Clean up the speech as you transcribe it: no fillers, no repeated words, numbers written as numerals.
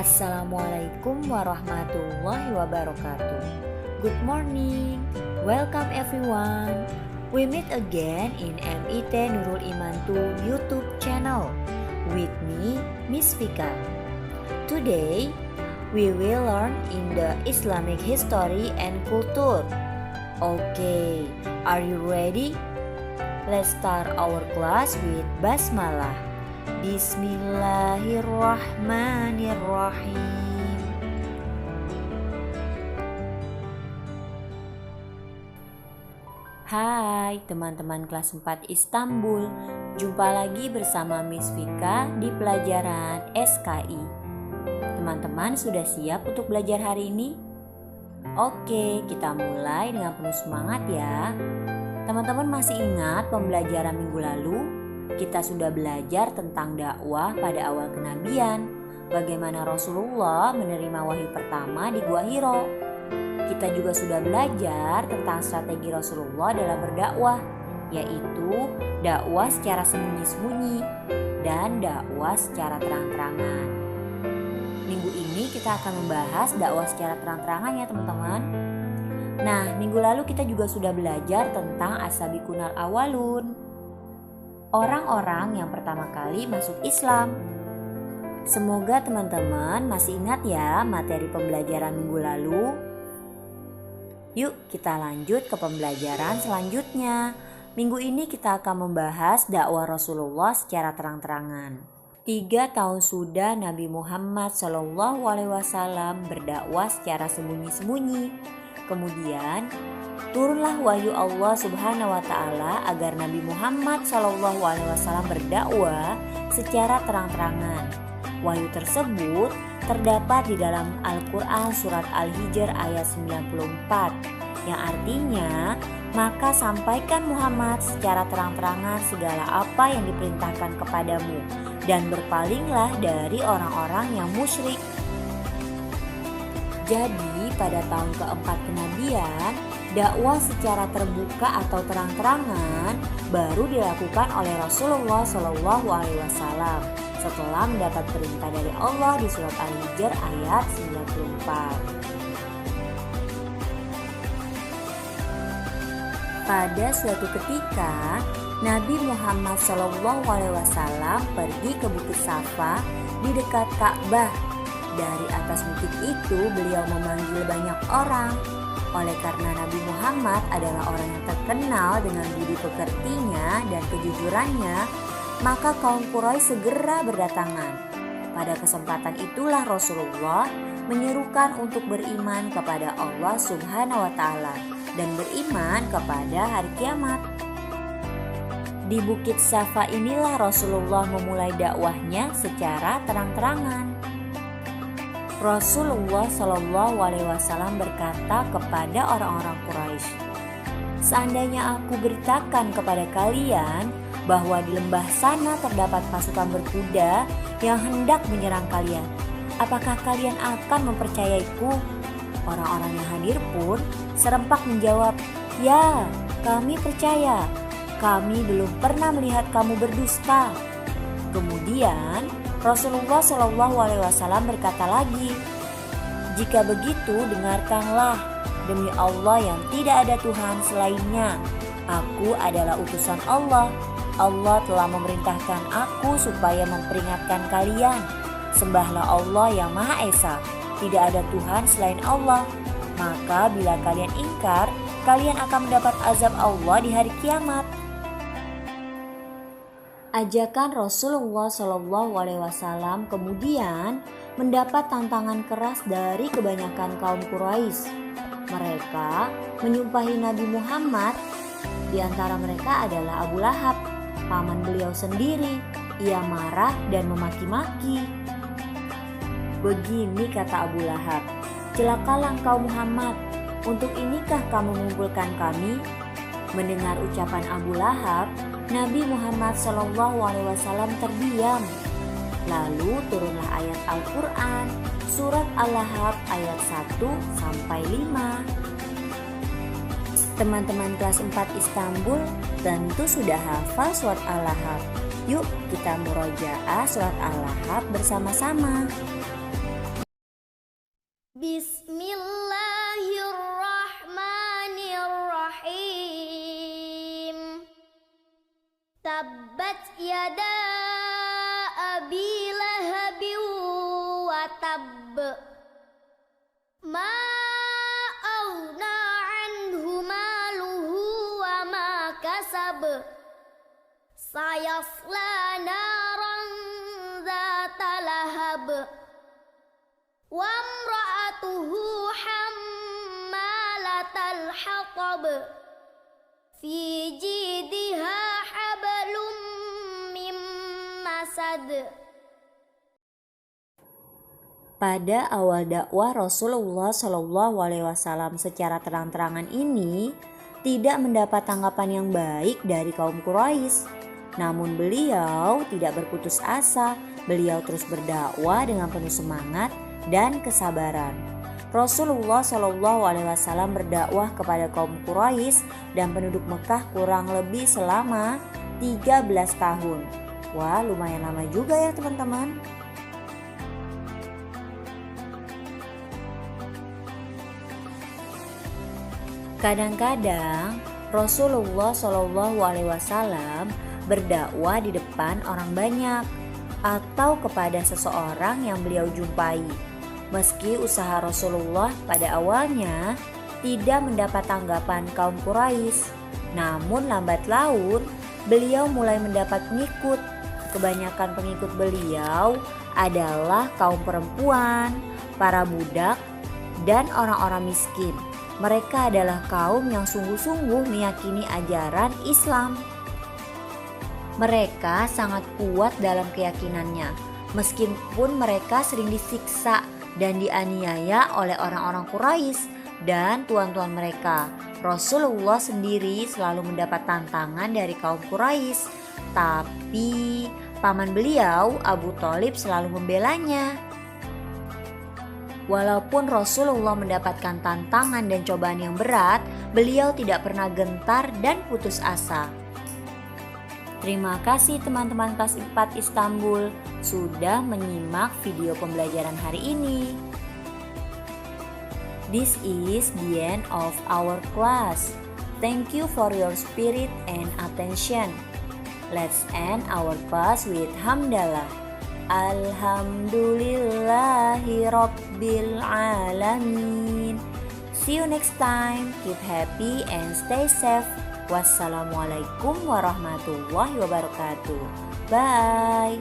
Assalamualaikum warahmatullahi wabarakatuh. Good morning. Welcome everyone. We meet again in MIT Nurul Iman 2 YouTube channel with me, Miss Vika. Today, we will learn in the Islamic history and culture. Okay, are you ready? Let's start our class with Basmalah. Bismillahirrahmanirrahim. Hai teman-teman kelas 4 Istanbul. Jumpa lagi bersama Miss Vika di pelajaran SKI. Teman-teman sudah siap untuk belajar hari ini? Oke, kita mulai dengan penuh semangat ya. Teman-teman masih ingat pembelajaran minggu lalu? Kita sudah belajar tentang dakwah pada awal kenabian, bagaimana Rasulullah menerima wahyu pertama di Gua Hiro. Kita juga sudah belajar tentang strategi Rasulullah dalam berdakwah, yaitu dakwah secara sembunyi-sembunyi dan dakwah secara terang-terangan. Minggu ini kita akan membahas dakwah secara terang-terangan ya teman-teman. Nah, minggu lalu kita juga sudah belajar tentang as-sabiqunal awwalun, orang-orang yang pertama kali masuk Islam. Semoga teman-teman masih ingat ya materi pembelajaran minggu lalu. Yuk kita lanjut ke pembelajaran selanjutnya. Minggu ini kita akan membahas dakwah Rasulullah secara terang-terangan. 3 tahun sudah Nabi Muhammad SAW berdakwah secara sembunyi-sembunyi. Kemudian turunlah wahyu Allah Subhanahu wa Ta'ala agar Nabi Muhammad SAW berdakwah secara terang-terangan. Wahyu tersebut terdapat di dalam Al-Quran surat Al-Hijr ayat 94, yang artinya, maka sampaikan Muhammad secara terang-terangan segala apa yang diperintahkan kepadamu, dan berpalinglah dari orang-orang yang musyrik. Jadi pada tahun keempat kenabian, dakwah secara terbuka atau terang-terangan baru dilakukan oleh Rasulullah SAW setelah mendapat perintah dari Allah di surat Al-Hijr ayat 94. Pada suatu ketika, Nabi Muhammad SAW pergi ke Bukit Safa di dekat Ka'bah. Dari atas bukit itu beliau memanggil banyak orang. Oleh karena Nabi Muhammad adalah orang yang terkenal dengan budi pekertinya dan kejujurannya, maka kaum Quraisy segera berdatangan. Pada kesempatan itulah Rasulullah menyerukan untuk beriman kepada Allah Subhanahu wa Ta'ala dan beriman kepada hari kiamat. Di Bukit Safa inilah Rasulullah memulai dakwahnya secara terang-terangan. Rasulullah SAW berkata kepada orang-orang Quraisy, "Seandainya aku beritakan kepada kalian bahwa di lembah sana terdapat pasukan berkuda yang hendak menyerang kalian, apakah kalian akan mempercayaiku?" Orang-orang yang hadir pun serempak menjawab, "Ya, kami percaya. Kami belum pernah melihat kamu berdusta." Kemudian Rasulullah SAW berkata lagi, "Jika begitu dengarkanlah, demi Allah yang tidak ada Tuhan selainnya, aku adalah utusan Allah. Allah telah memerintahkan aku supaya memperingatkan kalian. Sembahlah Allah yang Maha Esa, tidak ada Tuhan selain Allah. Maka bila kalian ingkar, kalian akan mendapat azab Allah di hari kiamat." Ajakan Rasulullah SAW kemudian mendapat tantangan keras dari kebanyakan kaum Quraisy. Mereka menyumpahi Nabi Muhammad. Di antara mereka adalah Abu Lahab, paman beliau sendiri. Ia marah dan memaki-maki. Begini kata Abu Lahab, "Celakalah engkau Muhammad, untuk inikah kamu mengumpulkan kami?" Mendengar ucapan Abu Lahab, Nabi Muhammad SAW terdiam. Lalu turunlah ayat Al-Quran surat Al-Lahab ayat 1-5. Teman-teman kelas 4 Istanbul tentu sudah hafal surat Al-Lahab. Yuk kita murojaah surat Al-Lahab bersama-sama. Bismillahirrahmanirrahim. Tabbat yada abi lahabin wa tabb. Ma aghna anhu maluhu wa ma kasab. Sayasla naran dzata lahab. Wa imra'atuhu hammalatal hatab. Fi jidha hablum mim masad. Pada awal dakwah Rasulullah Shallallahu Alaihi Wasallam secara terang-terangan ini tidak mendapat tanggapan yang baik dari kaum Quraisy. Namun beliau tidak berputus asa. Beliau terus berdakwah dengan penuh semangat dan kesabaran. Rasulullah Shallallahu Alaihi Wasallam berdakwah kepada kaum Quraisy dan penduduk Mekah kurang lebih selama 13 tahun. Wah, lumayan lama juga ya teman-teman. Kadang-kadang Rasulullah Shallallahu Alaihi Wasallam berdakwah di depan orang banyak atau kepada seseorang yang beliau jumpai. Meski usaha Rasulullah pada awalnya tidak mendapat tanggapan kaum Quraisy, namun lambat laun beliau mulai mendapat pengikut. Kebanyakan pengikut beliau adalah kaum perempuan, para budak, dan orang-orang miskin. Mereka adalah kaum yang sungguh-sungguh meyakini ajaran Islam. Mereka sangat kuat dalam keyakinannya, meskipun mereka sering disiksa dan dianiaya oleh orang-orang Quraisy dan tuan-tuan mereka. Rasulullah sendiri selalu mendapat tantangan dari kaum Quraisy, tapi paman beliau Abu Thalib selalu membelanya. Walaupun Rasulullah mendapatkan tantangan dan cobaan yang berat, beliau tidak pernah gentar dan putus asa. Terima kasih teman-teman kelas 4 Istanbul sudah menyimak video pembelajaran hari ini. This is the end of our class. Thank you for your spirit and attention. Let's end our class with hamdalah. Alhamdulillahi Rabbil Alamin. See you next time. Keep happy and stay safe. Wassalamualaikum warahmatullahi wabarakatuh. Bye.